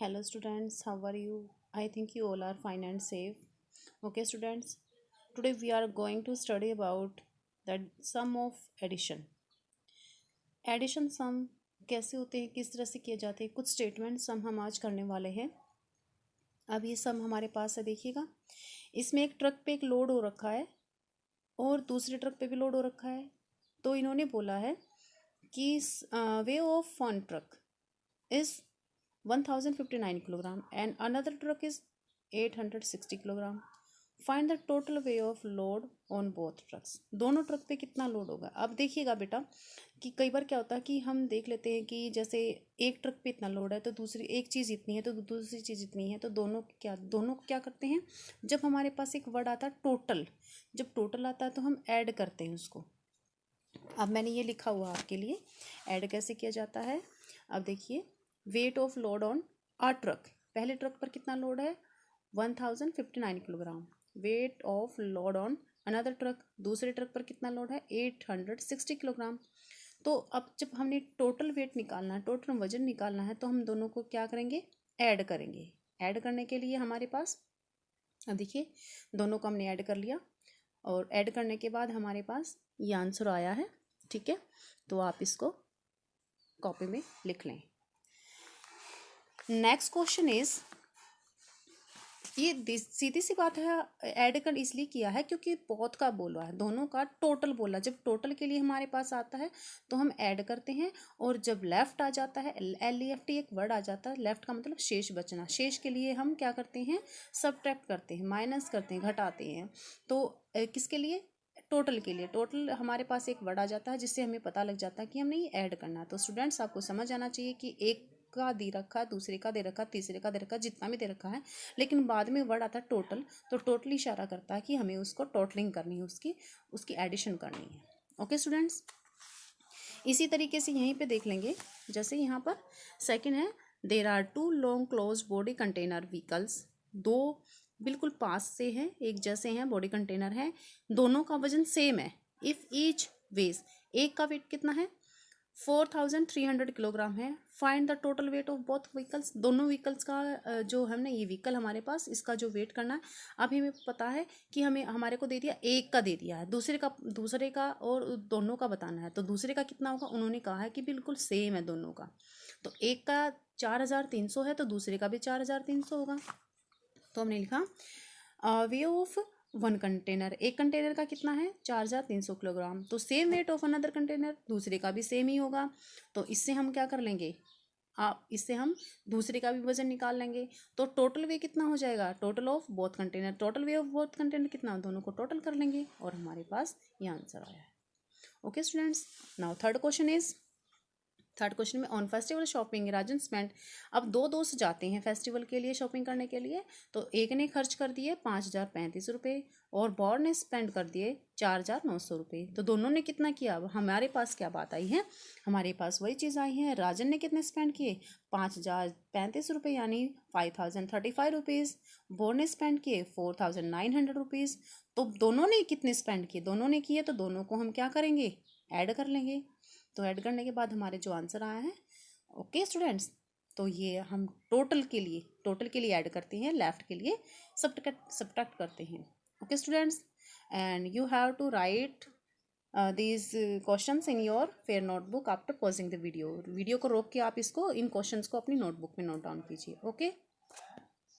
Hello students, how are you? I think you all are fine and safe. Okay students, today we are going to study about the sum of addition. Addition sum कैसे होते हैं, किस तरह से किए जाते हैं, कुछ स्टेटमेंट सम हम आज करने वाले हैं। अब ये सम हमारे पास है, देखिएगा। इसमें एक ट्रक पे एक लोड हो रखा है और दूसरे ट्रक पे भी लोड हो रखा है। तो इन्होंने बोला है कि way of one truck is 1059 kilogram and another truck is 860 kilogram. Find the total weight of load on both trucks. दोनों ट्रक पे कितना लोड होगा। अब देखिएगा बेटा कि कई बार क्या होता है कि हम देख लेते हैं कि जैसे एक ट्रक पे इतना लोड है तो दूसरी एक चीज़ इतनी है तो दूसरी चीज़ इतनी है, तो दोनों को क्या करते हैं, जब हमारे पास एक वर्ड आता है टोटल, जब टोटल आता है तो हम ऐड करते हैं उसको। अब मैंने ये लिखा हुआ आपके लिए, ऐड कैसे किया जाता है। अब देखिए, weight of load on a truck, पहले ट्रक पर कितना लोड है 1059 kilogram. Weight of load on another truck, दूसरे ट्रक पर कितना लोड है 860 किलोग्राम। तो अब जब हमने टोटल वेट निकालना है, टोटल वजन निकालना है, तो हम दोनों को क्या करेंगे, ऐड करेंगे। ऐड करने के लिए हमारे पास, अब देखिए दोनों को हमने ऐड कर लिया और ऐड करने के बाद हमारे पास ये आंसर आया है। ठीक है, तो आप इसको कॉपी में लिख लें। नेक्स्ट क्वेश्चन इज, ये सीधी सी बात है, ऐड कर इसलिए किया है क्योंकि बहुत का बोला है, दोनों का टोटल बोला। जब टोटल के लिए हमारे पास आता है तो हम ऐड करते हैं, और जब लेफ्ट आ जाता है, LEFT एक वर्ड आ जाता है, लेफ्ट का मतलब शेष बचना, शेष के लिए हम क्या करते हैं, सबट्रैक्ट करते हैं, माइनस करते हैं, घटाते हैं। तो किसके लिए, टोटल के लिए। टोटल हमारे पास एक वर्ड आ जाता है जिससे हमें पता लग जाता है कि हमने ये ऐड करना है। तो स्टूडेंट्स आपको समझ आना चाहिए कि एक का दे रखा, दूसरे का दे रखा, तीसरे का दे रखा, जितना भी दे रखा है, लेकिन बाद में वर्ड आता है टोटल, तो टोटल इशारा करता है कि हमें उसको टोटलिंग करनी है, उसकी एडिशन करनी है। ओके स्टूडेंट्स, इसी तरीके से यहीं पे देख लेंगे। जैसे यहाँ पर सेकंड है, there are two long close body container vehicles, दो बिल्कुल पास से हैं, एक जैसे हैं, बॉडी कंटेनर हैं, दोनों का वजन सेम है। इफ़ ईच वेज, एक का वेट कितना है 4300 किलोग्राम है। Find the total weight of both vehicles, दोनों व्हीकल्स का जो हमने, ये व्हीकल हमारे पास, इसका जो वेट करना है। अभी हमें पता है कि हमें, हमारे को दे दिया, एक का दे दिया है, दूसरे का और दोनों का बताना है। तो दूसरे का कितना होगा, उन्होंने कहा है कि बिल्कुल सेम है दोनों का। तो एक का 4300 है तो दूसरे का भी 4300 होगा। तो हमने लिखा वे ऑफ वन कंटेनर, एक कंटेनर का कितना है 4300 किलोग्राम। तो same weight of another container, दूसरे का भी सेम ही होगा। तो इससे हम क्या कर लेंगे, इससे हम दूसरे का भी वजन निकाल लेंगे। तो टोटल वे कितना हो जाएगा, total of both container, total way of both container कितना, दोनों को टोटल कर लेंगे और हमारे पास ये आंसर आया है। Okay students, now third question is, third question में, on festival shopping Rajan spend. अब दो दोस्त जाते हैं फेस्टिवल के लिए शॉपिंग करने के लिए। तो एक ने खर्च कर दिए 5035 रुपये और बॉर ने स्पेंड कर दिए 4900 रुपये। तो दोनों ने कितना किया, अब हमारे पास क्या बात आई है, हमारे पास वही चीज़ आई है। राजन ने कितने स्पेंड किए 5035 रुपये यानी 5035 रुपीज़, बॉर ने स्पेंड किए 4900 रुपीज़। तो दोनों ने कितने स्पेंड किए, दोनों ने किए, तो दोनों को हम क्या करेंगे, ऐड कर लेंगे। तो ऐड करने के बाद हमारे जो आंसर आया है, ओके स्टूडेंट्स, तो ये हम टोटल के लिए ऐड करते हैं, लेफ्ट के लिए सब्ट्रैक्ट करते हैं। Okay students, and you have to write these questions in your fair notebook after pausing the video को रोक के आप इसको, इन क्वेश्चंस को अपनी नोटबुक में नोट डाउन कीजिए। ओके।